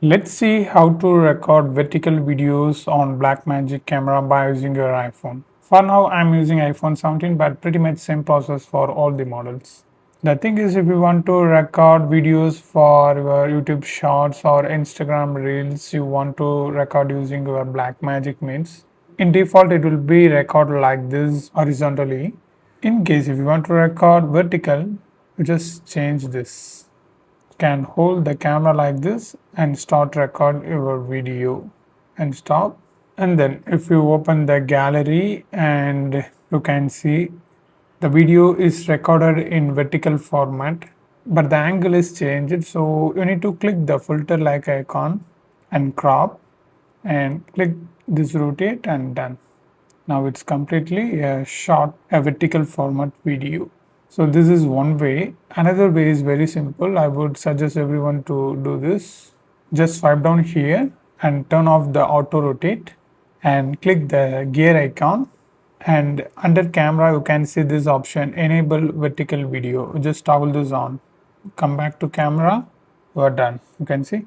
Let's see how to record vertical videos on Blackmagic Camera by using your iPhone. For now, I'm using iPhone 17, but pretty much same process for all the models. The thing is, if you want to record videos for your YouTube Shorts or Instagram Reels, you want to record using your Blackmagic means. In default, it will be recorded like this horizontally. In case if you want to record vertical, you just change this. Can hold the camera like this and start record your video and stop. And then if you open the gallery, and you can see the video is recorded in vertical format, but the angle is changed, so you need to click the filter like icon and crop and click this rotate and done. Now it's completely a short, a vertical format video. So this is one way. Another way is very simple. I would suggest everyone to do this. Just swipe down here and turn off the auto rotate and click the gear icon, and under camera you can see this option, enable vertical video. Just toggle this on. Come back to camera. You are done. You can see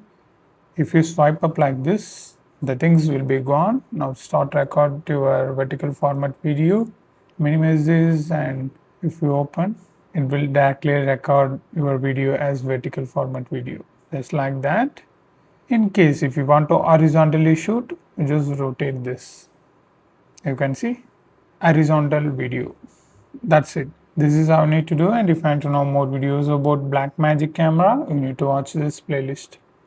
if you swipe up like this, the things will be gone. Now start record your vertical format video, minimize this, and if you open, it will directly record your video as vertical format video, just like that. In case if you want to horizontally shoot, you just rotate this. You can see horizontal video. That's it. This is how you need to do, and if you want to know more videos about Blackmagic Camera, you need to watch this playlist.